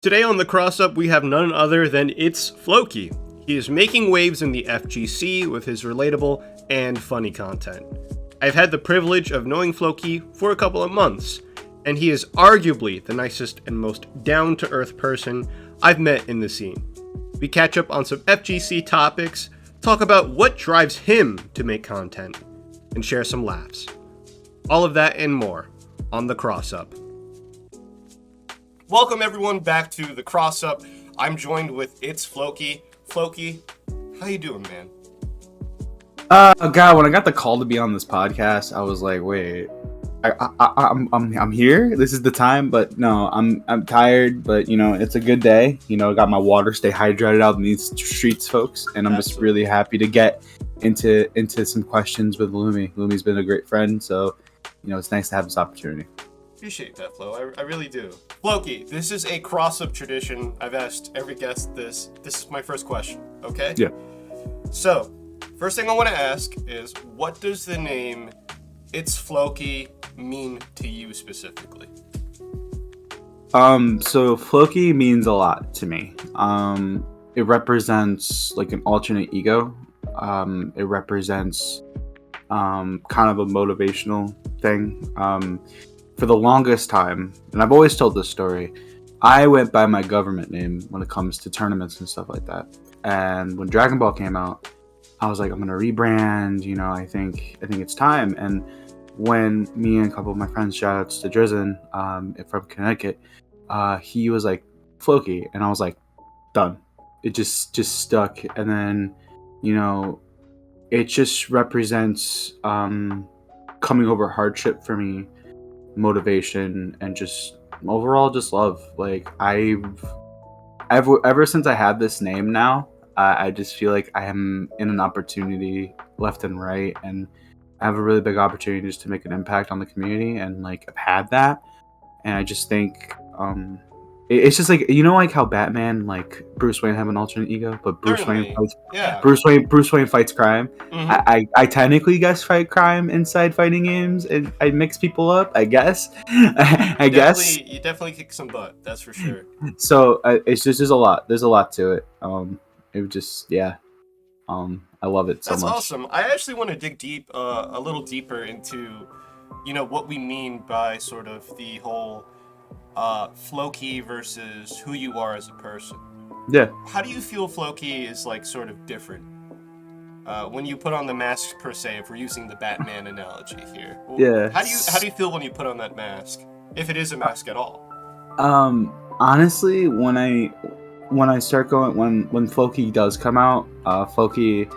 Today on the Crossup, we have none other than ItsFlokey. He is making waves in the FGC with his relatable and funny content. I've had the privilege of knowing Flokey for a couple of months, and he is arguably the nicest and most down-to-earth person I've met in the scene. We catch up on some FGC topics, talk about what drives him to make content, and share some laughs. All of that and more on the Crossup. Welcome everyone back to the Crossup. I'm joined with ItsFlokey. Flokey, how you doing, man? God, when I got the call to be on this podcast, I was like, wait, I'm here. This is the time, but no, I'm tired. But it's a good day. I got my water, stay hydrated out in these streets, folks, and I'm just really happy to get into some questions with Lumi. Lumi's been a great friend, so it's nice to have this opportunity. Appreciate that, Flo. I really do. Flokey, this is a cross-up tradition. I've asked every guest this. This is my first question, okay? Yeah. So, first thing I want to ask is, what does the name ItsFlokey mean to you specifically? So Flokey means a lot to me. It represents like an alternate ego. It represents kind of a motivational thing. For the longest time, and I've always told this story, I went by my government name when it comes to tournaments and stuff like that. And when Dragon Ball came out, I was like, I'm gonna rebrand. I think it's time. And when me and a couple of my friends, shout outs to Drizzen, from Connecticut, he was like Flokey, and I was like, done. It just stuck. And then, it just represents coming over hardship for me, motivation, and just overall just love. Like ever since I have this name now, I just feel like I am in an opportunity left and right, and I have a really big opportunity just to make an impact on the community, and like I've had that, and I just think it's just like like how Batman, like Bruce Wayne, have an alternate ego, but Bruce Wayne fights crime. Mm-hmm. I technically guess fight crime inside fighting games, and I mix people up, I guess. I guess You definitely kick some butt, that's for sure. so. It's just there's a lot to it. It was just I love it so much. That's awesome. I actually want to dig deep, a little deeper into, what we mean by sort of the whole Flokey versus who you are as a person. Yeah. How do you feel Flokey is like sort of different when you put on the mask, per se, if we're using the Batman analogy here? Yeah. How do you feel when you put on that mask, if it is a mask at all? Honestly, when I start going, when Flokey does come out, Flokey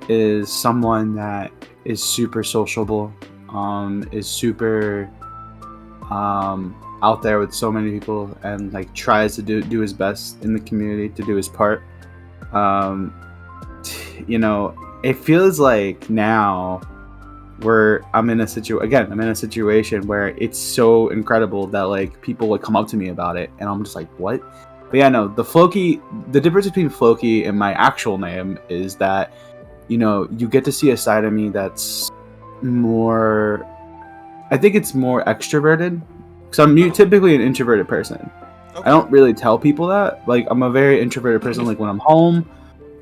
is someone that is super sociable, is super out there with so many people, and like tries to do his best in the community, to do his part. It feels like now I'm in a situation where it's so incredible that like people would come up to me about it, and I'm just like, what? But yeah, no, the difference between Flokey and my actual name is that you get to see a side of me that's more, I think it's more extroverted, because I'm typically an introverted person. Okay. I don't really tell people that. Like, I'm a very introverted person, like when I'm home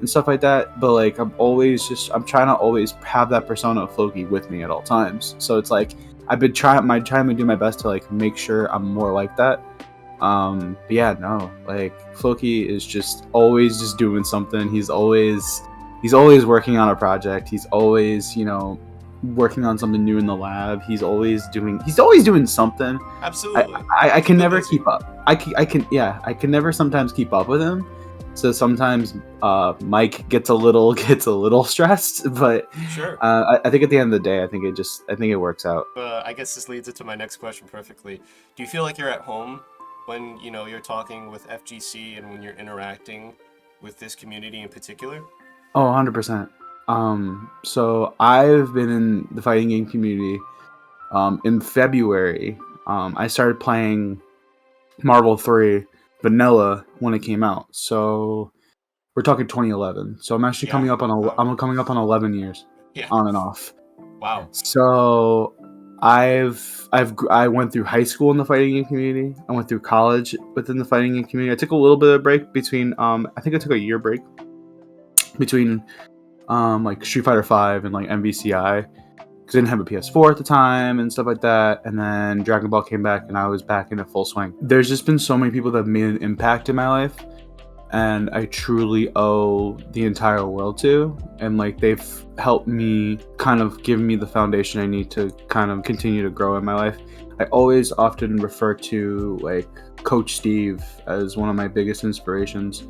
and stuff like that. But like, I'm trying to always have that persona of Flokey with me at all times. So it's like I've been trying to do my best to like make sure I'm more like that. But yeah, no, like Flokey is just always just doing something. He's always working on a project. He's always working on something new in the lab. He's always doing something. Absolutely. I can never keep up. I can never sometimes keep up with him. So sometimes Mike gets a little stressed, but sure. I think at the end of the day, I think it works out. I guess this leads into my next question perfectly. Do you feel like you're at home when you're talking with FGC and when you're interacting with this community in particular? Oh, 100%. So I've been in the fighting game community. In February, I started playing Marvel 3 Vanilla when it came out. So we're talking 2011. So I'm actually coming up on 11 years, on and off. Wow. So I went through high school in the fighting game community. I went through college within the fighting game community. I took a little bit of a break between I think I took a year break between like Street Fighter 5 and like MVCI because I didn't have a PS4 at the time and stuff like that. And then Dragon Ball came back and I was back in a full swing. There's just been so many people that have made an impact in my life, and I truly owe the entire world to. And like they've helped me kind of give me the foundation I need to kind of continue to grow in my life. I always often refer to like Coach Steve as one of my biggest inspirations.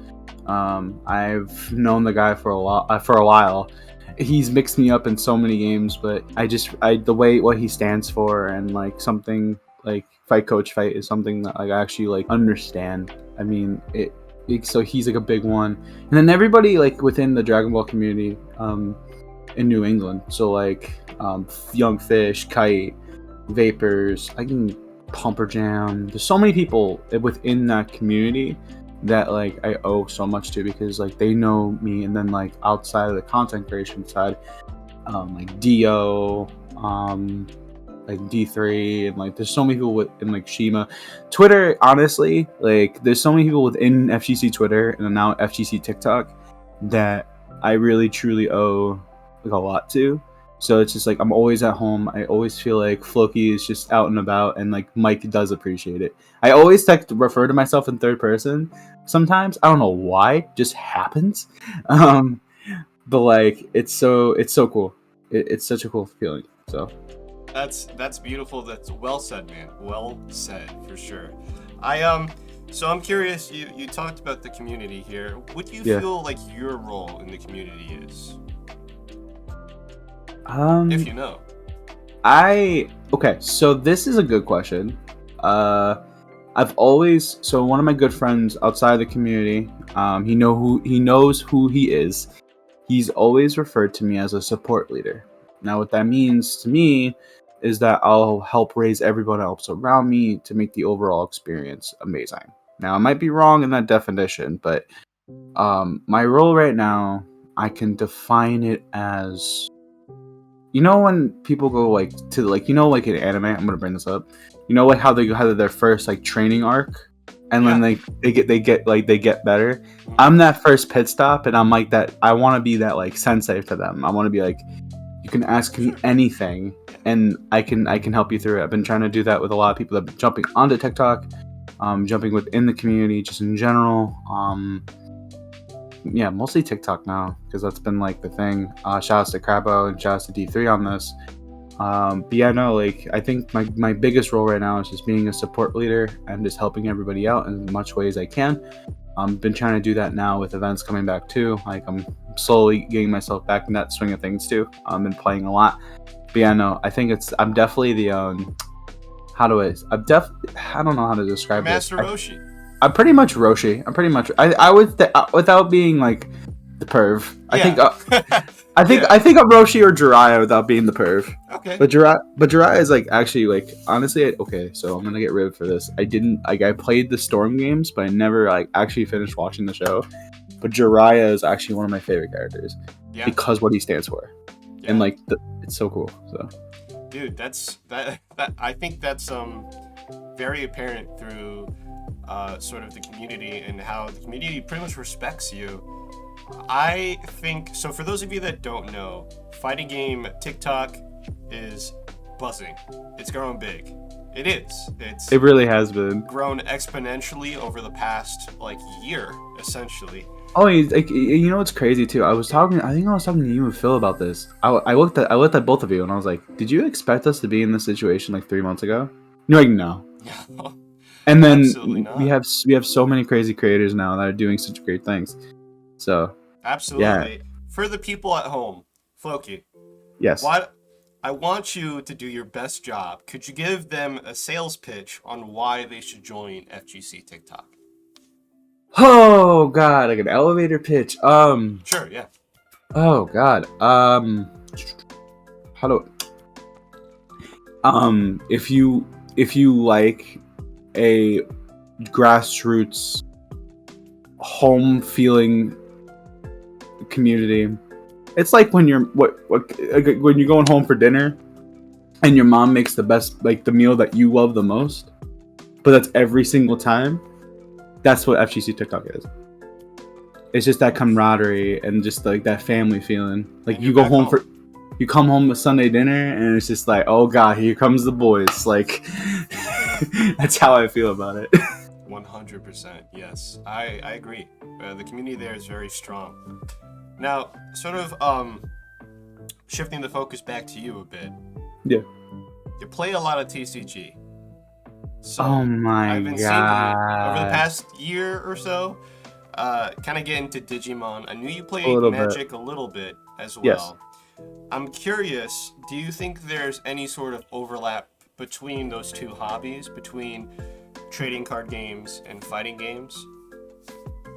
I've known the guy for a while. He's mixed me up in so many games, but the way what he stands for and like something like fight coach fight is something that like, I actually like understand. I mean so he's like a big one, and then everybody like within the Dragon Ball community in New England, so like Young Fish, Kite, Vapors, I can Pumper Jam. There's so many people within that community that like I owe so much to, because like they know me. And then like outside of the content creation side, like Dio, like D3, and like there's so many people within like Shima Twitter. Honestly, like there's so many people within FGC Twitter and now FGC TikTok that I really truly owe like a lot to. So it's just like I'm always at home. I always feel like Flokey is just out and about, and like Mike does appreciate it. I always refer to myself in third person sometimes. I don't know why, just happens. But like it's so cool. It's such a cool feeling. So that's beautiful. That's well said, man. Well said for sure. So I'm curious. You talked about the community here. What do you feel like your role in the community is? If you know. Okay, so this is a good question. One of my good friends outside the community, he knows who he is. He's always referred to me as a support leader. Now what that means to me is that I'll help raise everyone else around me to make the overall experience amazing. Now I might be wrong in that definition, but my role right now, I can define it as, you know, when people go like to like, you know, like in anime, I'm gonna bring this up. You know, like how they have their first like training arc, and then they get better. I'm that first pit stop, and I'm like that. I want to be that like sensei to them. I want to be like, you can ask me anything, and I can help you through it. I've been trying to do that with a lot of people that have been jumping onto TikTok, jumping within the community, just in general. Yeah, mostly TikTok now, because that's been like the thing. Shout outs to Crabo and shout outs to D3 on this. But yeah, no, like I think my biggest role right now is just being a support leader and just helping everybody out in as much way as I can. Been trying to do that now with events coming back too. Like I'm slowly getting myself back in that swing of things too. Been playing a lot. But yeah, no, I think I'm definitely the I don't know how to describe it. Master Roshi. I'm pretty much Roshi. I would without being like the perv. Yeah. I think I'm Roshi or Jiraiya without being the perv. Okay. But Jiraiya is like actually like honestly okay. So I'm gonna get ribbed for this. I played the Storm games, but I never like actually finished watching the show. But Jiraiya is actually one of my favorite characters because what he stands for, and like it's so cool. So, dude, that's I think that's very apparent through sort of the community and how the community pretty much respects you. I think so. For those of you that don't know, fighting game TikTok is buzzing. It's growing big. It is. It really has been grown exponentially over the past like year, essentially. Oh, like, you know what's crazy too? I think I was talking to you and Phil about this. I looked at both of you and I was like, did you expect us to be in this situation like 3 months ago? You're like, no. And then we have so many crazy creators now that are doing such great things. So absolutely. Yeah. For the people at home, Flokey. Yes. I want you to do your best job. Could you give them a sales pitch on why they should join FGC TikTok? Oh God, like an elevator pitch. Sure, yeah. Oh God. How do? If you like a grassroots home feeling community, it's like when you're when you're going home for dinner and your mom makes the best, like the meal that you love the most, but that's every single time. That's what FGC TikTok is. It's just that camaraderie and just like that family feeling. Like you go home for, you come home with Sunday dinner and it's just like, oh god, here comes the boys. Like that's how I feel about it. 100%. Yes, I agree. The community there is very strong. Now, sort of shifting the focus back to you a bit. Yeah. You play a lot of TCG. So oh my I've been god. seeing you over the past year or so. Kind of get into Digimon. I knew you played Magic a little bit as well. Yes. I'm curious, do you think there's any sort of overlap between those two hobbies, between trading card games and fighting games?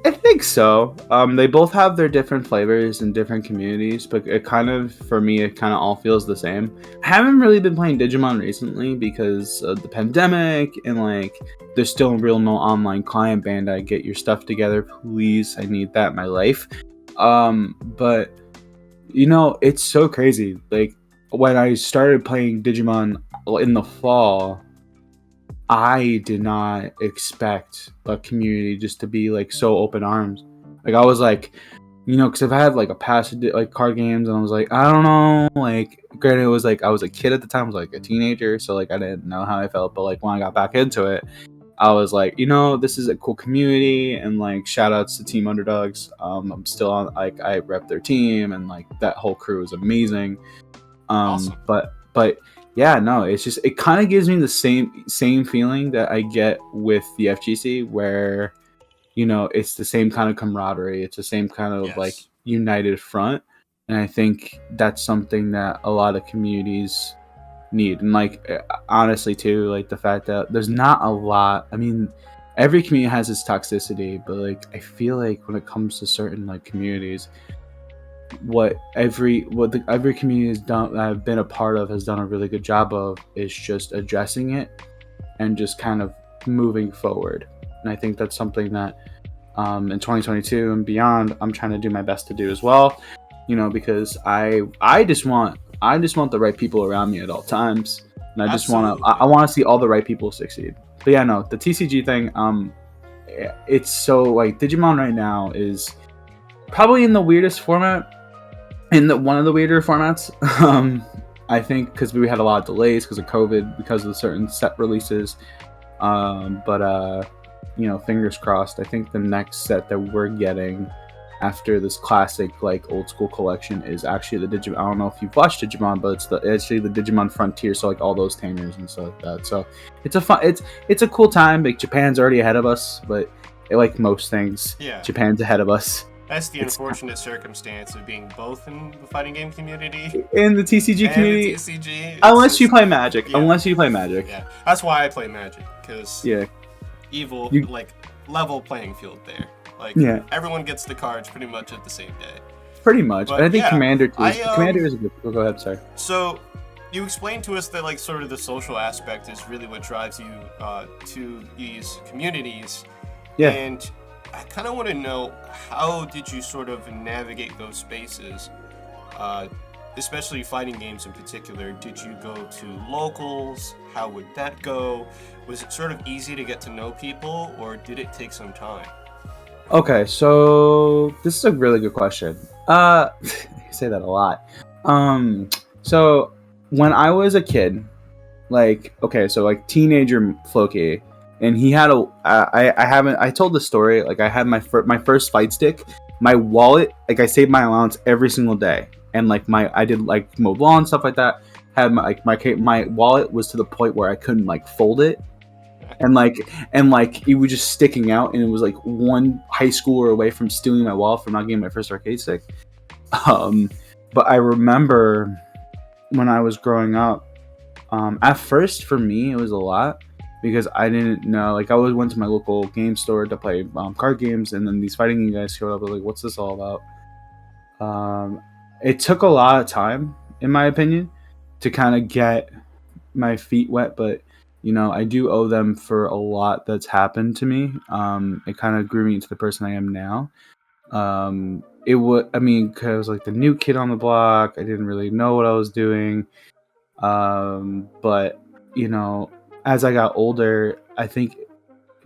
I think so. They both have their different flavors and different communities, but it kind of, for me, it kind of all feels the same. I haven't really been playing Digimon recently because of the pandemic and like there's still real no online client. Bandai, get your stuff together, please. I need that in my life. But you know, it's so crazy. Like when I started playing Digimon in the fall, I did not expect a community just to be like so open arms. Like I was like, you know, because I've had like a past like card games, and I was like, I don't know. Like, granted, it was like I was a kid at the time, I was like a teenager, so like I didn't know how I felt. But like when I got back into it, I was like, you know, this is a cool community, and like shout outs to Team Underdogs. I'm still on, like I rep their team, and like that whole crew is amazing. Awesome. But yeah, no, it's just, it kind of gives me the same feeling that I get with the FGC, where you know it's the same kind of camaraderie, it's the same kind of like united front, and I think that's something that a lot of communities need. And like honestly too, like the fact that there's not a lot, I mean, every community has its toxicity, but like I feel like when it comes to certain like communities, what every community has done, that I've been a part of, has done a really good job of, is just addressing it and just kind of moving forward. And I think that's something that in 2022 and beyond, I'm trying to do my best to do as well. You know, because I just want the right people around me at all times, and I just want to I want to see all the right people succeed. But yeah, no, the TCG thing, it's so like Digimon right now is probably in the weirdest format, one of the weirder formats. I think because we had a lot of delays because of COVID, because of the certain set releases. But you know, fingers crossed. I think the next set that we're getting after this classic like old school collection is actually the Digimon. I don't know if you've watched Digimon, but it's actually the Digimon Frontier. So like all those tamers and stuff like that. So it's a fun, it's a cool time. Like Japan's already ahead of us, but like most things, Japan's ahead of us. That's the unfortunate circumstance of being both in the fighting game community in the TCG community. The TCG, unless you play Magic. Yeah. Unless you play Magic. Yeah, that's why I play Magic, because like level playing field there. Like everyone gets the cards pretty much at the same day. Pretty much, but I think Commander too. Commander is a good. Go ahead, sorry. So you explained to us that like sort of the social aspect is really what drives you to these communities. Yeah. And I kind of want to know, how did you sort of navigate those spaces, especially fighting games in particular? Did you go to locals? How would that go? Was it sort of easy to get to know people, or did it take some time? Okay, so this is a really good question. I say that a lot. So when I was a kid, like, okay, so like teenager Flokey, and he had I told the story, like I had my first fight stick, my wallet, like I saved my allowance every single day, and like I did like mow lawn and stuff like that. Had my wallet was to the point where I couldn't like fold it, and like it was just sticking out, and it was like one high schooler away from stealing my wallet for not getting my first arcade stick. But I remember when I was growing up, at first for me it was a lot, because I didn't know, like I always went to my local game store to play card games, and then these fighting game guys showed up. I was like, what's this all about? It took a lot of time, in my opinion, to kind of get my feet wet, but you know, I do owe them for a lot that's happened to me. It kind of grew me into the person I am now. It would, I mean, because like the new kid on the block, I didn't really know what I was doing. But as I got older, I think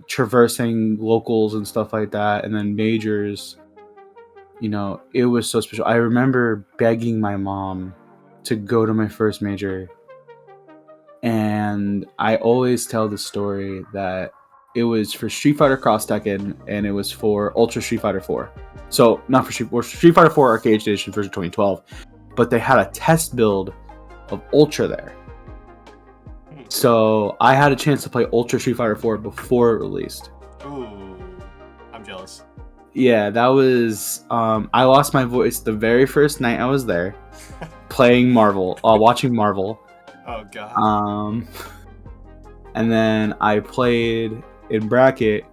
traversing locals and stuff like that, and then majors, it was so special. I remember begging my mom to go to my first major, and I always tell the story that it was for Street Fighter Cross Tekken, and it was for Ultra Street Fighter 4. So not for Street Fighter 4 Arcade Edition version 2012, but they had a test build of Ultra there. So I had a chance to play Ultra Street Fighter 4 before it released. Ooh, I'm jealous. Yeah, that was. I lost my voice the very first night I was there, playing Marvel, watching Marvel. Oh god. And then I played in bracket.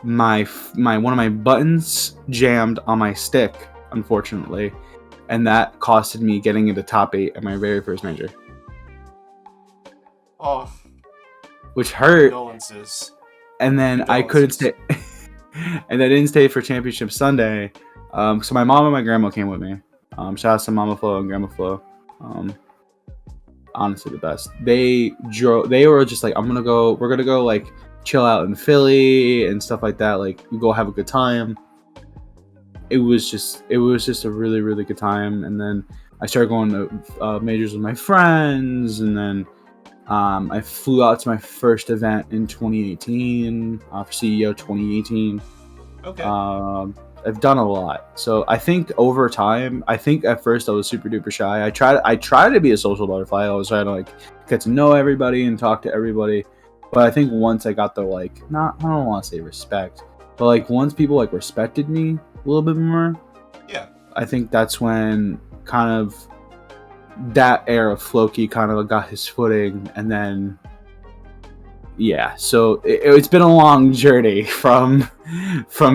My one of my buttons jammed on my stick, unfortunately, and that costed me getting into top 8 at my very first major. Oh, which hurt. condolences. And then I couldn't stay, and I didn't stay for Championship Sunday. So my mom and my grandma came with me. Shout out to Mama Flo and Grandma Flo. Honestly, the best. They were just like, we're gonna go like chill out in Philly and stuff like that. Like, we go have a good time. It was just a really, really good time. And then I started going to majors with my friends, and then I flew out to my first event in 2018 for CEO 2018. Okay. I've done a lot. So I think over time, at first I was super duper shy. I tried to be a social butterfly. I was trying to like get to know everybody and talk to everybody. But I think once I got the I don't want to say respect, but like once people like respected me a little bit more, yeah, I think that's when kind of that era of Flokey kind of got his footing. And then so it's been a long journey from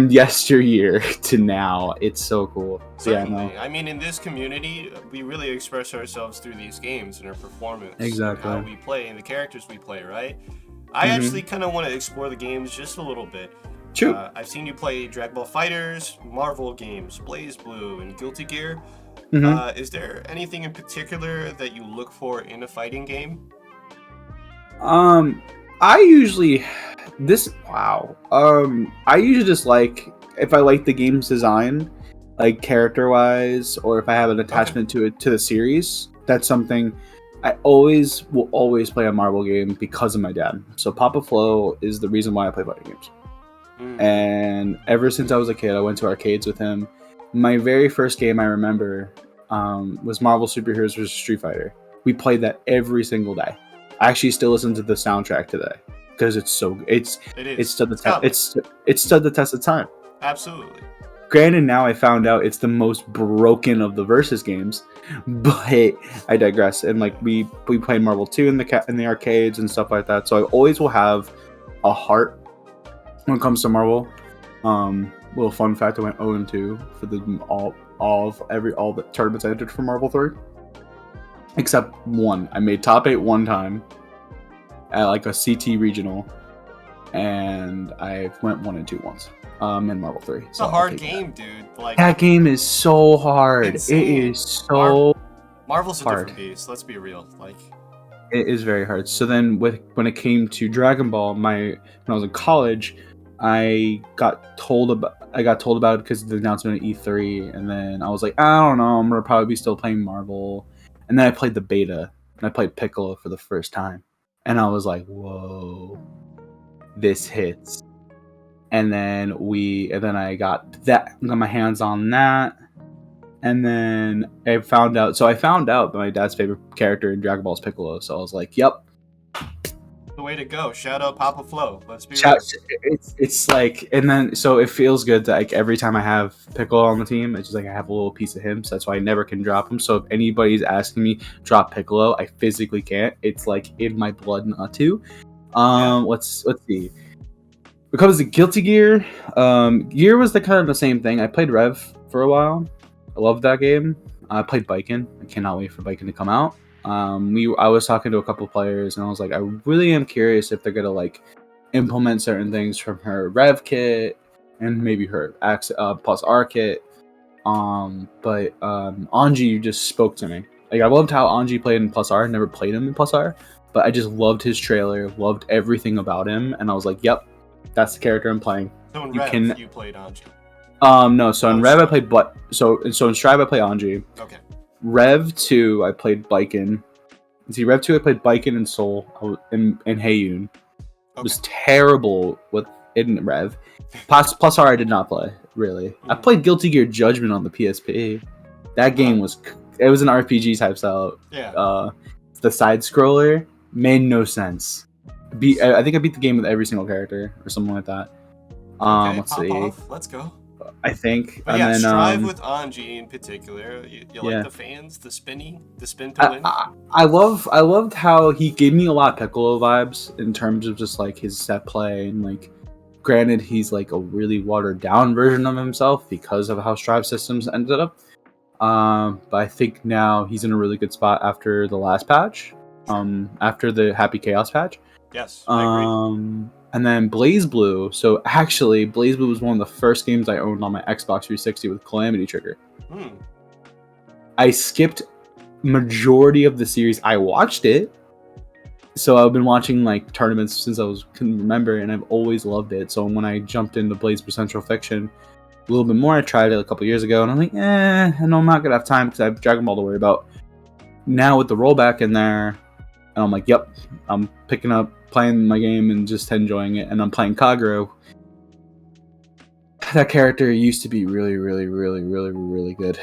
yesteryear to now. It's so cool. Certainly. I mean, in this community, we really express ourselves through these games and our performance. Exactly. And how we play and the characters we play, right? I actually kind of want to explore the games just a little bit. True. I've seen you play Dragon Ball FighterZ, Marvel games, Blaze Blue, and Guilty Gear. Is there anything in particular that you look for in a fighting game? I usually just like, if I like the game's design, like character wise, or if I have an attachment to the series, that's something I will always play a Marvel game because of my dad. So Papa Flo is the reason why I play fighting games. And ever since I was a kid, I went to arcades with him. My very first game I remember was Marvel Superheroes vs. Street Fighter. We played that every single day. I actually still listen to the soundtrack today because it stood the test of time. Absolutely. Granted, now I found out it's the most broken of the versus games, but I digress. And like we played Marvel 2 in the arcades and stuff like that. So I always will have a heart when it comes to Marvel. Little fun fact: I went 0-2 for all the tournaments I entered for Marvel 3, except one. I made top 8 one time at like a CT regional, and I went 1-2 once. In Marvel 3. It's a hard game, dude. Like, that game is so hard. Insane. It is so Marvel's hard. A different beast. Let's be real. Like, it is very hard. So then, when it came to Dragon Ball, when I was in college, I got told about it because of the announcement at E3, and then I was like, I don't know, I'm gonna probably be still playing Marvel. And then I played the beta, and I played Piccolo for the first time, and I was like, whoa, this hits. And then I got my hands on that, and then I found out that my dad's favorite character in Dragon Ball is Piccolo. So I was like, yep. The way to go. Shout out Papa Flo. Let's be real. It's like, and then so it feels good that like every time I have Piccolo on the team, it's just like I have a little piece of him. So that's why I never can drop him. So if anybody's asking me drop Piccolo, I physically can't. It's like in my blood not to. Let's see. When it comes to Guilty Gear, Gear was kind of the same thing. I played Rev for a while. I loved that game. I played Biken. I cannot wait for Biken to come out. I was talking to a couple players, and I was like, I really am curious if they're gonna like implement certain things from her Rev kit and maybe her plus R kit. But Anji just spoke to me, Like I loved how Anji played in Plus R. I never played him in Plus R, but I just loved his trailer, loved everything about him, and I was like, "Yep, that's the character I'm playing." So in You Rev, can you played Anji. No. So in Rev I played in Strive I play Anji. Okay. Rev 2 I played Baiken. See, Rev 2 I played Baiken and Soul and Heiyun. It was terrible with in Rev. Plus R I did not play, really. I played Guilty Gear Judgment on the PSP. That game was an RPG type style. Yeah. The side scroller made no sense. I think I beat the game with every single character or something like that. Okay, let's pop see. off. Let's go. I think. But and yeah, then, Strive with Anji in particular. You like the fans, the spin to win. I loved how he gave me a lot of Piccolo vibes in terms of just like his set play and like. Granted, he's like a really watered down version of himself because of how Strive systems ended up. But I think now he's in a really good spot after the last patch. After the Happy Chaos patch. Yes, I agree. And then Blaze Blue. So actually, Blaze Blue was one of the first games I owned on my Xbox 360 with Calamity Trigger. I skipped majority of the series. I watched it. So I've been watching like tournaments since couldn't remember, and I've always loved it. So when I jumped into Blaze Blue Central Fiction a little bit more, I tried it a couple years ago, and I'm like, I know I'm not gonna have time because I have Dragon Ball to worry about. Now with the rollback in there, and I'm like, yep, I'm picking up, playing my game, and just enjoying it. And I'm playing Kagero. That character used to be really, really, really, really, really good,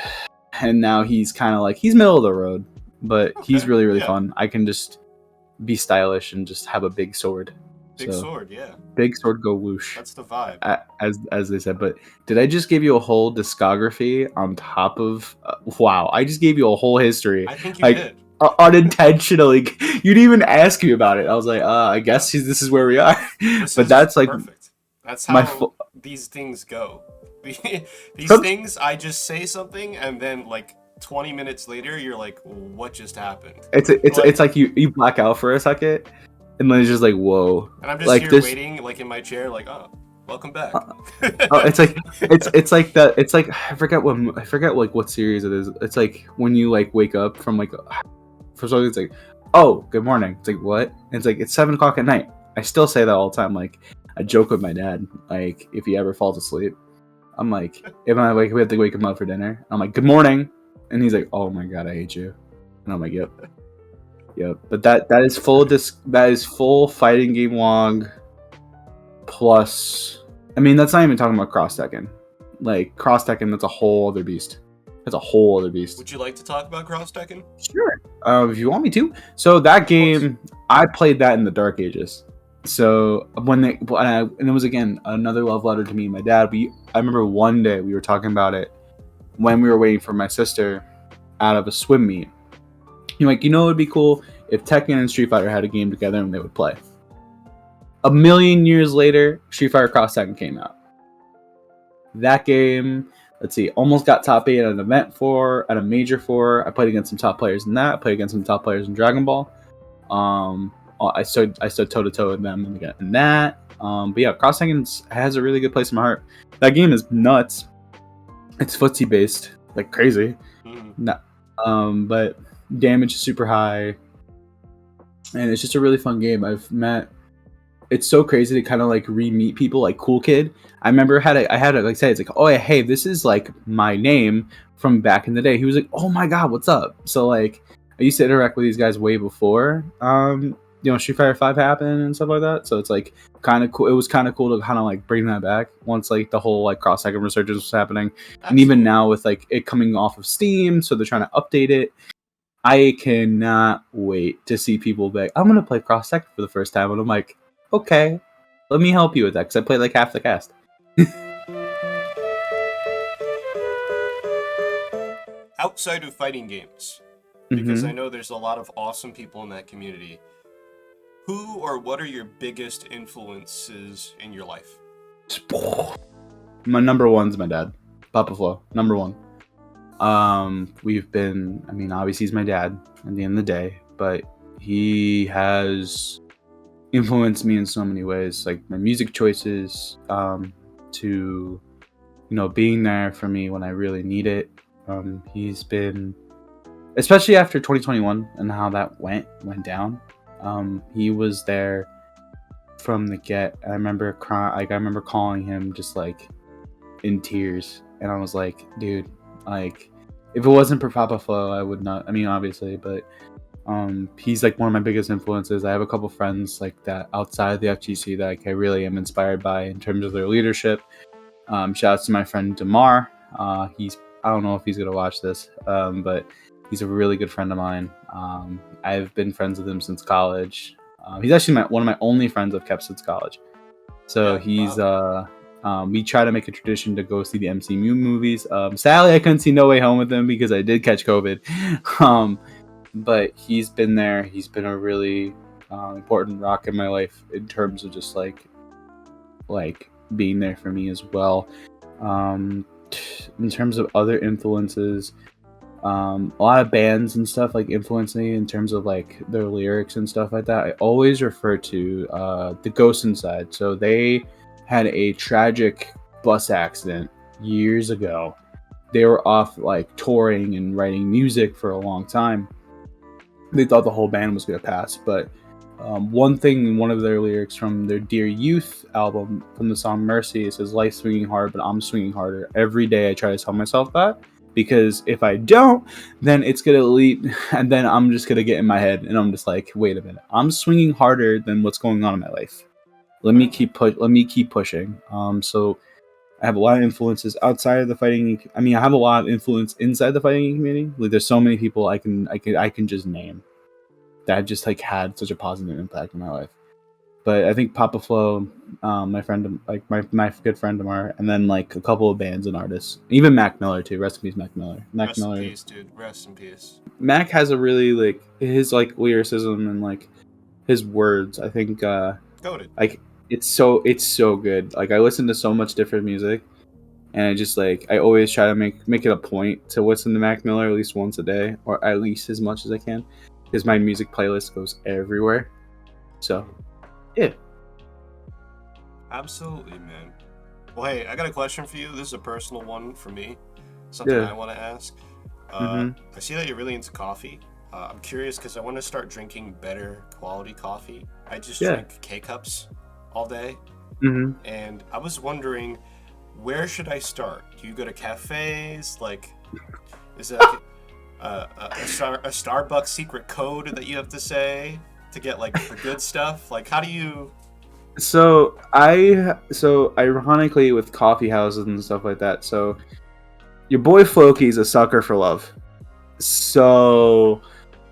and now he's kind of like he's middle of the road, but he's really, really fun. I can just be stylish and just have a big sword. Big sword, yeah. Big sword, go whoosh. That's the vibe. As they said. But did I just give you a whole discography on top of? Wow, I just gave you a whole history. I think you did. Unintentionally, you didn't even ask me about it. I was like, I guess this is where we are. But that's like perfect. That's how these things go. These things, I just say something and then like 20 minutes later, you're like, what just happened? It's like you black out for a second, and then it's just like, whoa. And I'm just like here waiting, like in my chair, like, oh, welcome back. It's like that. It's like I forget like what series it is. It's like when you like wake up from like for something. It's like, oh, good morning. It's like what? And it's like it's 7:00 at night. I still say that all the time. Like I joke with my dad. Like if he ever falls asleep, I'm like, if I like we have to wake him up for dinner. I'm like, good morning. And he's like, "Oh my god, I hate you," and I'm like, "Yep." But that is full fighting game log. Plus, I mean, that's not even talking about Cross Tekken. Like Cross Tekken, that's a whole other beast. Would you like to talk about Cross Tekken? Sure. If you want me to. So that game, I played that in the Dark Ages. So and it was again another love letter to me and my dad. I remember one day we were talking about it. When we were waiting for my sister out of a swim meet. You're like, it would be cool if Tekken and Street Fighter had a game together and they would play. A million years later, Street Fighter Cross Tekken came out. That game, let's see, almost got top 8 at an event at a major 4. I played against some top players in that. I played against some top players in Dragon Ball. I stood toe to toe with them in that. But yeah, Cross Tekken has a really good place in my heart. That game is nuts. It's footsie based, like crazy. But damage is super high, and it's just a really fun game. It's so crazy to kind of like re-meet people like Cool Kid. I remember I had like say it's like, oh hey, this is like my name from back in the day. He was like, oh my god, what's up? So like I used to interact with these guys way before Street Fighter 5 happened and stuff like that. So it's like kind of cool. It was kind of cool to kind of like bring that back once like the whole like Cross Tekken resurgence was happening. Absolutely. And even now with like it coming off of Steam, so they're trying to update it. I cannot wait to see people be like, I'm gonna play Cross Tekken for the first time, and I'm like, okay, let me help you with that because I played like half the cast. Outside of fighting games, because I know there's a lot of awesome people in that community. Who or what are your biggest influences in your life? My number one's my dad, Papa Flo, number one. Obviously he's my dad at the end of the day, but he has influenced me in so many ways, like my music choices, to, being there for me when I really need it. He's been especially after 2021 and how that went down. He was there from the get. I remember crying. Like I remember calling him just like in tears, and I was like, dude, like if it wasn't for Papa Flo, I would not. I mean, obviously, but he's like one of my biggest influences. I have a couple friends like that outside the FGC that like, I really am inspired by in terms of their leadership. Shout out to my friend Damar. I don't know if he's gonna watch this, but he's a really good friend of mine. I've been friends with him since college. He's actually one of my only friends I've kept since college. So Yeah, he's wow. we try to make a tradition to go see the MCU movies. Sadly, I couldn't see No Way Home with him because I did catch COVID. But he's been there. He's been a really important rock in my life in terms of just like being there for me as well. In terms of other influences, a lot of bands and stuff like influence me in terms of like their lyrics and stuff like that. I always refer to the Ghost Inside. So they had a tragic bus accident years ago. They were off like touring and writing music for a long time. They thought the whole band was going to pass, but one thing in one of their lyrics from their Dear Youth album, from the song Mercy, it says, "Life's swinging hard, but I'm swinging harder." Every day I try to tell myself that, because if I don't, then it's going to lead, and then I'm just going to get in my head, and I'm just like, wait a minute, I'm swinging harder than what's going on in my life. Let me keep pushing. So I have a lot of influences outside of the fighting. I mean, I have a lot of influence inside the fighting community. Like, there's so many people I can just name that just like had such a positive impact in my life. But I think Papa Flo, my friend, like my good friend Damar, and then like a couple of bands and artists, even Mac Miller too. Rest in peace, Mac Miller. Rest in peace, dude. Rest in peace. Mac has a really like his like lyricism and like his words. I think Goated. like it's so good. Like I listen to so much different music, and I just like I always try to make it a point to listen to Mac Miller at least once a day, or at least as much as I can, because my music playlist goes everywhere. So yeah. Absolutely, man. Well, hey, I got a question for you. This is a personal one for me. Something I want to ask. I see that you're really into coffee. I'm curious because I want to start drinking better quality coffee. I just drink K-Cups all day. And I was wondering, where should I start? Do you go to cafes? Like, is it like a Starbucks secret code that you have to say to get like the good stuff? Like, how do you... So ironically with coffee houses and stuff like that, so your boy Flokey's a sucker for love. So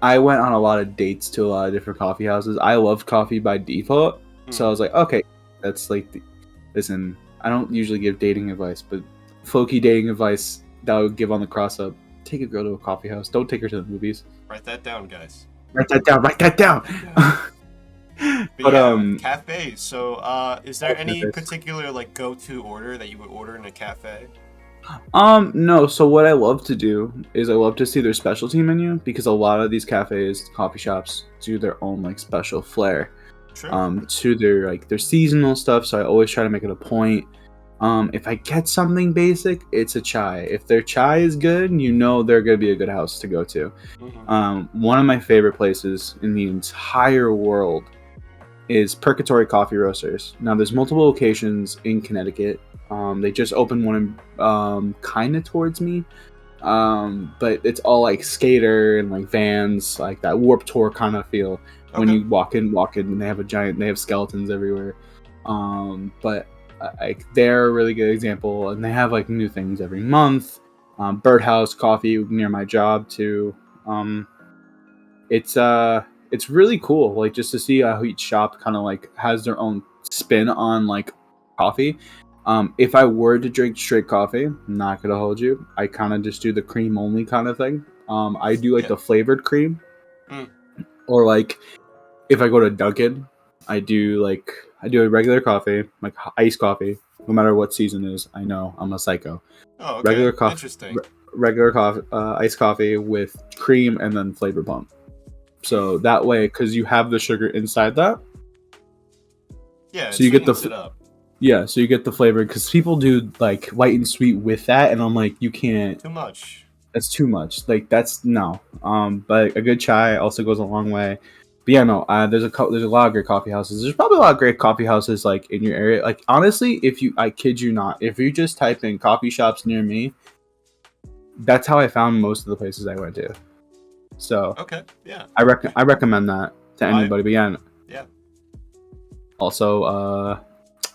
I went on a lot of dates to a lot of different coffee houses. I love coffee by default. So I was like, okay, that's like listen, I don't usually give dating advice, but Flokey dating advice that I would give on the Crossup: take a girl to a coffee house. Don't take her to the movies. Write that down, guys. Write that down. But yeah, cafes. So, is there any particular like go-to order that you would order in a cafe? No. So what I love to do is I love to see their specialty menu, because a lot of these cafes, coffee shops, do their own like special flair. True. To their seasonal stuff. So I always try to make it a point. If I get something basic, it's a chai. If their chai is good, you know they're gonna be a good house to go to. One of my favorite places in the entire world is Purgatory Coffee Roasters. Now, there's multiple locations in Connecticut. They just opened one kind of towards me, but it's all like skater and like Vans, like that Warped Tour kind of feel. When you walk in, and they have skeletons everywhere. But like they're a really good example, and they have like new things every month. Birdhouse Coffee near my job too. It's really cool, like just to see how each shop kind of like has their own spin on like coffee. If I were to drink straight coffee, I'm not gonna hold you, I kind of just do the cream only kind of thing. I do like the flavored cream, or like if I go to Dunkin', I do a regular coffee, like iced coffee, no matter what season it is. I know I'm a psycho. Oh, okay. Regular coffee, interesting. Regular coffee, iced coffee with cream and then flavor pump. So that way, because you have the sugar inside that. Yeah. So you get it up. Yeah, so you get the flavor, because people do like light and sweet with that, and I'm like, you can't. Too much. That's too much. Like that's no. But a good chai also goes a long way. But yeah, no. There's a lot of great coffee houses. There's probably a lot of great coffee houses like in your area. Like honestly, I kid you not, if you just type in coffee shops near me, that's how I found most of the places I went to. So Okay, yeah. I recommend that to anybody. But yeah. Yeah. Also,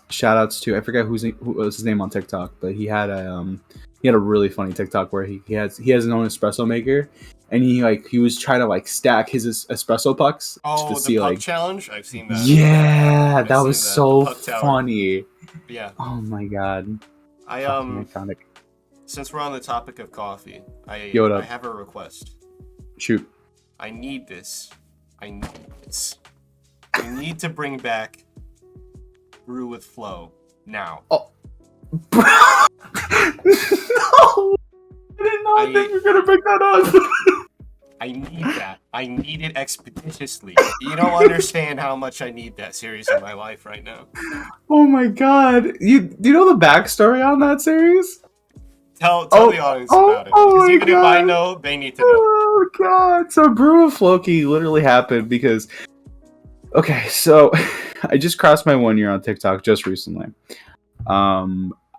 shout outs to I forget who was his name on TikTok, but he had a really funny TikTok where he has his own espresso maker, and he was trying to like stack his espresso pucks Oh, to the see puck like challenge? I've seen that. yeah, that I've was seen that. so The puck tower. funny. Yeah. Oh my god, fucking iconic. Since we're on the topic of coffee, I Yoda. have a request. Shoot. I need this. I need this. We need to bring back Brew with Flow now. Oh. No! I did not think you were gonna bring that up. I need that. I need it expeditiously. You don't understand how much I need that series in my life right now. Oh my god. Do you know the backstory on that series? Tell the audience about it. Because even if I know, they need to know. Oh god. So Brew of Flokey literally happened because okay, so I just crossed my 1 year on TikTok just recently.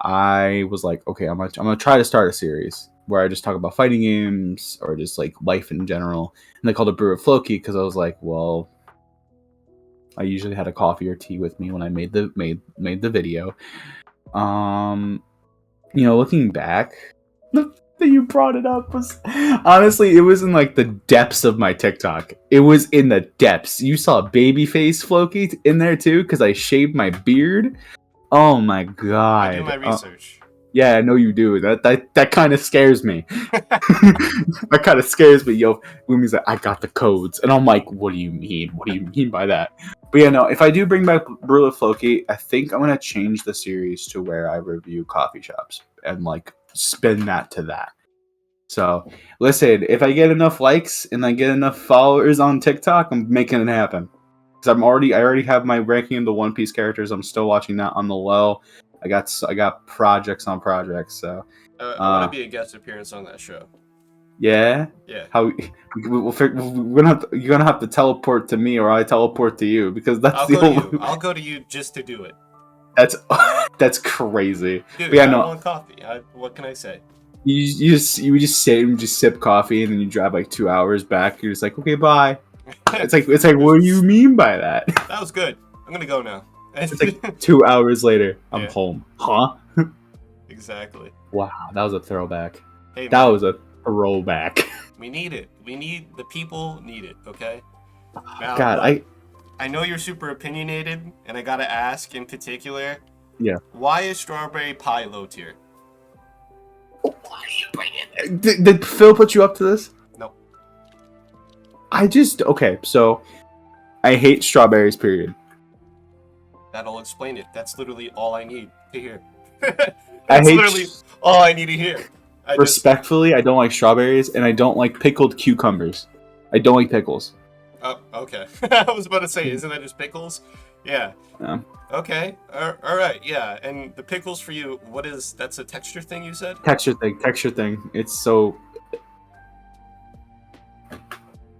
I was like, okay, I'm gonna try to start a series where I just talk about fighting games or just like life in general. And I called it Brew of Flokey because I was like, well, I usually had a coffee or tea with me when I made the video. Looking back, the thing you brought it up was honestly, it was in like the depths of my TikTok. It was in the depths. You saw baby face Flokey in there too because I shaved my beard. Oh my god! I do my research. Yeah, I know you do. That kind of scares me. That kind of scares me. Yo, Lumi's like, I got the codes, and I'm like, what do you mean? What do you mean by that? But yeah, no. If I do bring back Brew of Flokey, I think I'm gonna change the series to where I review coffee shops and like spin that to that. So listen, if I get enough likes and I get enough followers on TikTok, I'm making it happen. Because I already have my ranking of the One Piece characters. I'm still watching that on the low. I got projects on projects. So I want to be a guest appearance on that show. Yeah. Yeah. You're gonna have to teleport to me, or I teleport to you because I'll go to you just to do it. That's crazy. Dude, I want coffee. What can I say? You just sit and just sip coffee, and then you drive like 2 hours back. You're just like, okay, bye. It's like what do you mean by that? That was good. I'm gonna go now. It's like 2 hours later. I'm home. Huh? Exactly. Wow, that was a throwback. Hey, that was a throwback. We need it. The people need it. Okay. Now, God, I know you're super opinionated, and I gotta ask in particular. Yeah. Why is strawberry pie low tier? Why are you bringing it? Did Phil put you up to this? No. Okay, so I hate strawberries, period. That'll explain it. That's literally all I need to hear. Literally all I need to hear. Respectfully, I don't like strawberries, and I don't like pickled cucumbers. I don't like pickles. Oh, okay. I was about to say, isn't that just pickles? Yeah. Okay. All right. Yeah. And the pickles for you, that's a texture thing you said? Texture thing. It's so...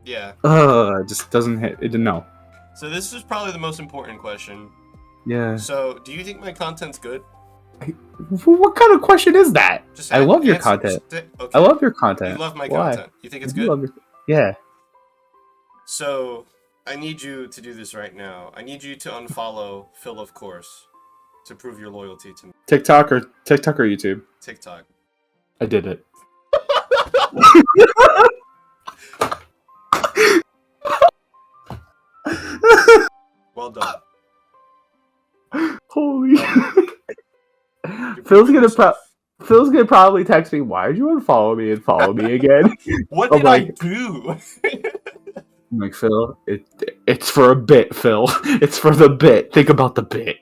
Yeah. It just doesn't hit. It didn't know. So this is probably the most important question. Yeah. So, do you think my content's good? What kind of question is that? I love your content. Okay. I love your content. You love my content. You think it's good? Yeah. So, I need you to do this right now. I need you to unfollow Phil, of course, to prove your loyalty to me. TikTok or YouTube? TikTok. I did it. Well done. Holy. Phil's gonna probably text me, why did you unfollow me and follow me again? What did I do? I'm like, Phil, it's for a bit, Phil. It's for the bit. Think about the bit.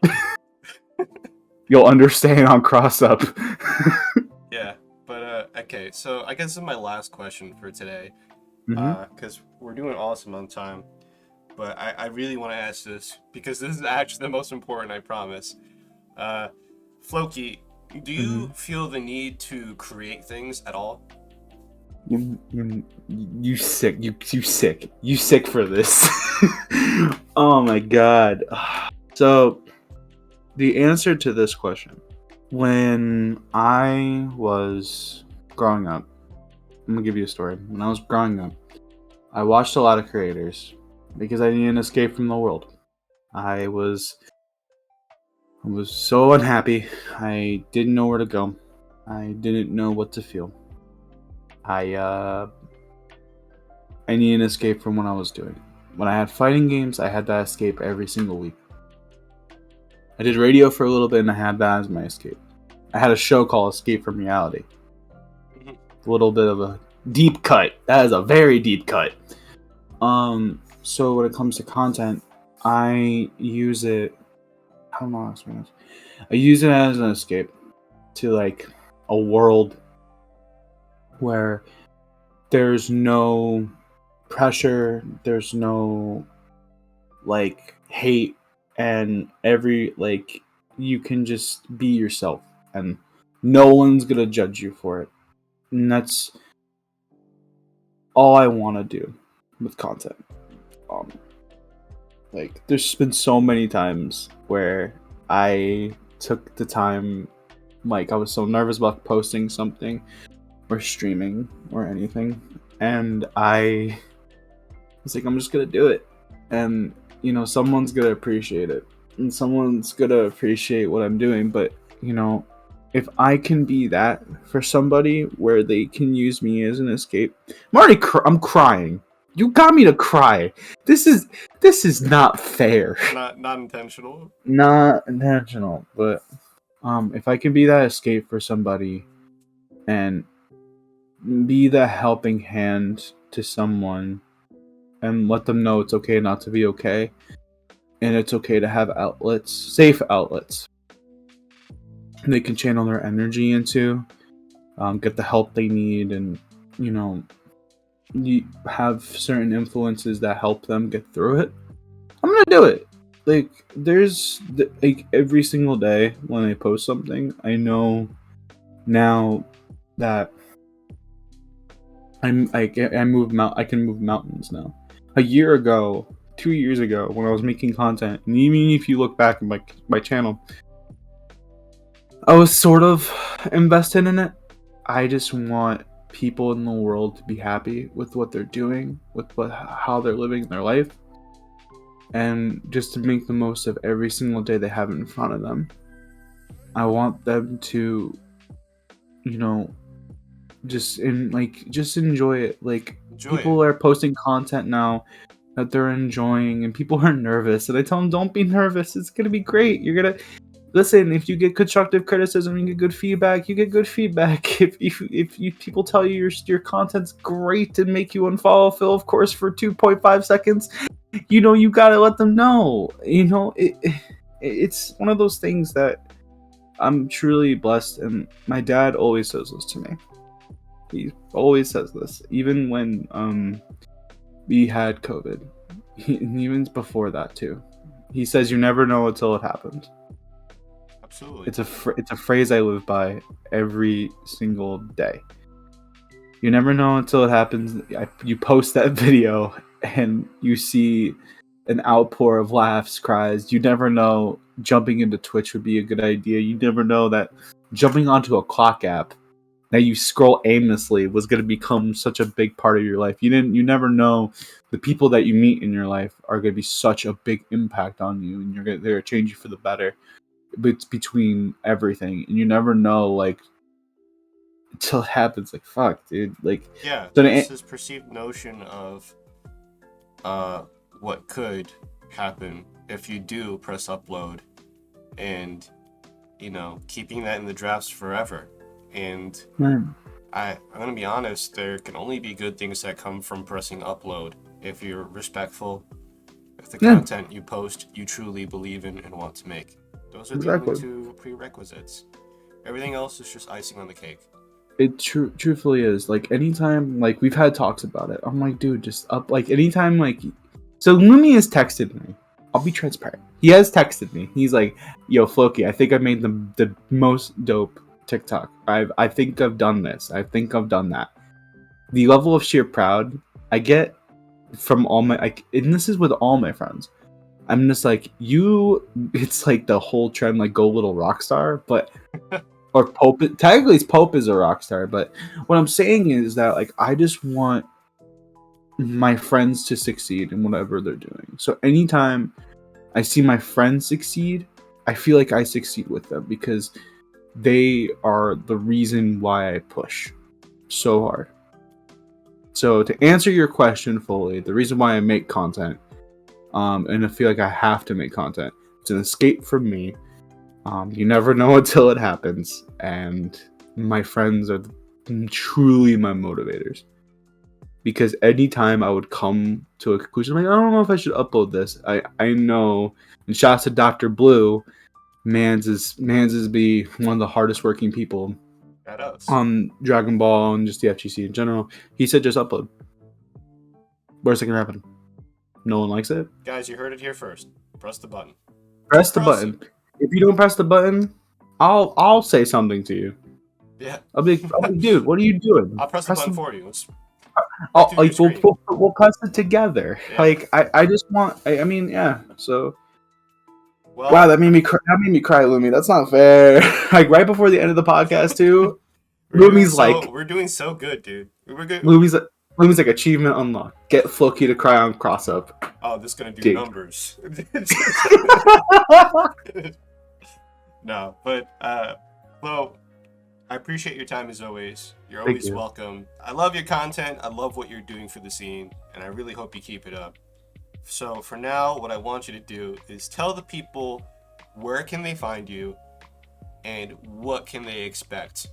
You'll understand on Crossup. Yeah, but okay, so I guess this is my last question for today. Because we're doing awesome on time. But I really want to ask this, because this is actually the most important, I promise. Flokey, do you feel the need to create things at all? You sick. You sick. You sick for this. Oh my god. So, the answer to this question. When I was growing up, I'm gonna give you a story. When I was growing up, I watched a lot of creators because I needed an escape from the world. I was so unhappy. I didn't know where to go. I didn't know what to feel. I needed an escape from what I was doing. When I had fighting games, I had that escape every single week. I did radio for a little bit and I had that as my escape. I had a show called Escape from Reality. A little bit of a deep cut. That is a very deep cut. So when it comes to content, I use it. I don't know how to explain this. I use it as an escape to like a world where there's no pressure, there's no like hate, and you can just be yourself and no one's gonna judge you for it. And that's all I want to do with content. Like there's been so many times where I took the time, like I was so nervous about posting something or streaming or anything, and I was like, I'm just gonna do it, and someone's gonna appreciate it, and someone's gonna appreciate what I'm doing. But if I can be that for somebody where they can use me as an escape, I'm crying. You got me to cry. This is not fair. Not intentional. Not intentional, but if I can be that escape for somebody and be the helping hand to someone and let them know it's okay not to be okay, and it's okay to have outlets, safe outlets they can channel their energy into, get the help they need, and you have certain influences that help them get through it, I'm gonna do it. Like there's like every single day when I post something, I know now that I can move mountains now. A year ago, 2 years ago, when I was making content, and even if you look back at my channel, I was sort of invested in it. I just want people in the world to be happy with what they're doing, with how they're living their life, and just to make the most of every single day they have in front of them. I want them to, just enjoy it. Like people are posting content now that they're enjoying, and people are nervous, and I tell them, don't be nervous. It's gonna be great. You're gonna listen. If you get constructive criticism, you get good feedback. You get good feedback. If people tell you your content's great and make you unfollow Phil, of course, for 2.5 seconds, you gotta let them know. It's one of those things that I'm truly blessed, and my dad always says this to me. He always says this, even when we had COVID, and even before that too. He says, "You never know until it happens." Absolutely. It's a phrase I live by every single day. You never know until it happens. You post that video and you see an outpour of laughs, cries. You never know jumping into Twitch would be a good idea. You never know that jumping onto a clock app that you scroll aimlessly was going to become such a big part of your life. You never know the people that you meet in your life are going to be such a big impact on you, and they're going to change you for the better. It's between everything, and you never know, like, until it happens. Like, fuck, dude. Like, yeah, there's this perceived notion of what could happen if you do press upload, and keeping that in the drafts forever. And I'm gonna be honest, there can only be good things that come from pressing upload if you're respectful, if the content you post you truly believe in and want to make. Those are the only two prerequisites. Everything else is just icing on the cake. It truthfully is. Like, anytime, like, we've had talks about it, I'm like, dude, just up. Like, anytime, like, so Lumi has texted me. I'll be transparent. He has texted me. He's like, yo, Flokey, I think I made the most dope TikTok. I think I've done this. I think I've done that. the level of sheer proud I get from all my, like, and this is with all my friends. I'm just like, it's like the whole trend, like, go little rock star, but, or Pope, technically it's Pope is a rock star, but what I'm saying is that, like, I just want my friends to succeed in whatever they're doing. So anytime I see my friends succeed, I feel like I succeed with them because they are the reason why I push so hard. So to answer your question fully, the reason why I make content, and I feel like I have to make content, it's an escape from me. You never know until it happens, and my friends are truly my motivators. Because anytime I would come to a conclusion, like, I don't know if I should upload this. I know, and shouts to Dr. Blue, Mans is be one of the hardest working people on Dragon Ball and just the FGC in general. He said just upload. Where's it gonna happen? No one likes it? Guys, you heard it here first. Press the button. Press the button. If you don't press the button, I'll say something to you. Yeah. I'll be like, dude, what are you doing? I'll press the button for you. Like we'll press it together. Yeah. Like I just want. I mean, yeah. So. Well, wow, that made me cry, Lumi. That's not fair. Like right before the end of the podcast too. Lumi's like, we're doing so good, dude. We're good. Lumi's like achievement unlocked. Get Flokey to cry on Crossup. Oh, this is gonna do numbers. No, but well, I appreciate your time as always. You're always welcome. I love your content. I love what you're doing for the scene, and I really hope you keep it up. So for now, what I want you to do is tell the people where can they find you and what can they expect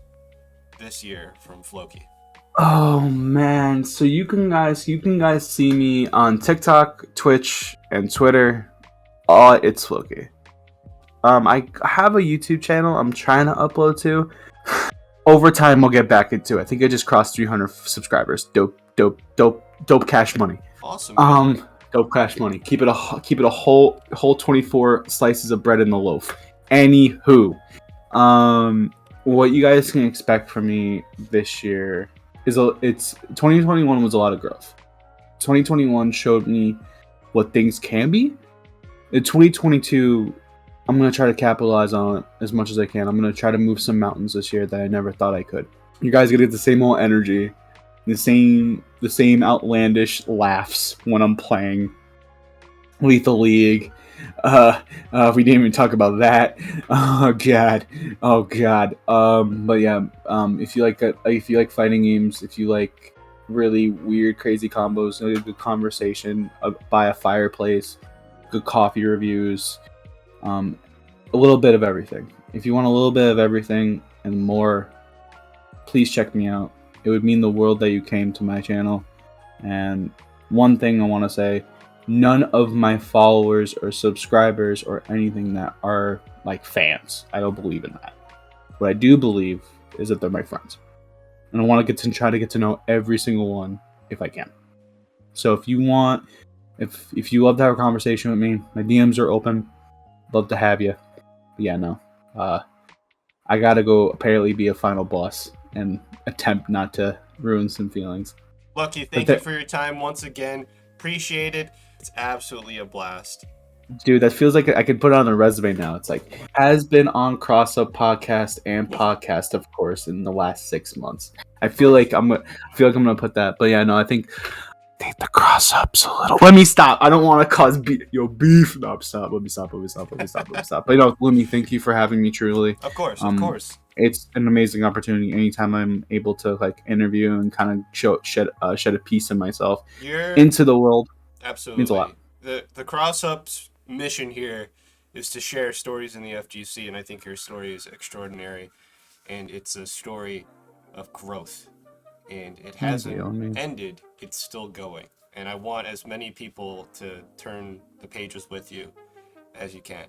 this year from Flokey. Oh man, so you can guys see me on TikTok, Twitch, and Twitter. All ItsFlokey. I have a YouTube channel I'm trying to upload to. Over time, we'll get back into it. I think I just crossed 300 subscribers. Dope cash money. Awesome. Dope cash money. Keep it a whole 24 slices of bread in the loaf. Anywho, what you guys can expect from me this year is it's 2021 was a lot of growth. 2021 showed me what things can be. In 2022, I'm gonna try to capitalize on it as much as I can. I'm gonna try to move some mountains this year that I never thought I could. You guys gonna get the same old energy, the same outlandish laughs when I'm playing Lethal League. We didn't even talk about that. Oh god. But yeah, if you like fighting games, if you like really weird, crazy combos, a good conversation by a fireplace, good coffee reviews, a little bit of everything. If you want a little bit of everything and more, please check me out. It would mean the world that you came to my channel. And one thing I want to say, none of my followers or subscribers or anything that are like fans. I don't believe in that. What I do believe is that they're my friends. And I want to try to get to know every single one if I can. So if you want, if you love to have a conversation with me, my DMs are open. Love to have you. But yeah, no. I gotta go apparently be a final boss and attempt not to ruin some feelings. Lucky, thank you for your time once again. Appreciate it. It's absolutely a blast. Dude, that feels like I could put it on a resume now. It's like, has been on Crossup podcast and podcast, of course, in the last 6 months. I feel like I'm gonna put that. But yeah, no, I think the Crossup's a little. Let me stop. I don't want to cause beef. No, stop. Let me stop. But Lumi, thank you for having me. Truly, of course. It's an amazing opportunity. Anytime I'm able to like interview and kind of shed a piece of myself into the world, absolutely means a lot. The Crossup's mission here is to share stories in the FGC, and I think your story is extraordinary, and it's a story of growth. And it hasn't ended, it's still going. And I want as many people to turn the pages with you as you can.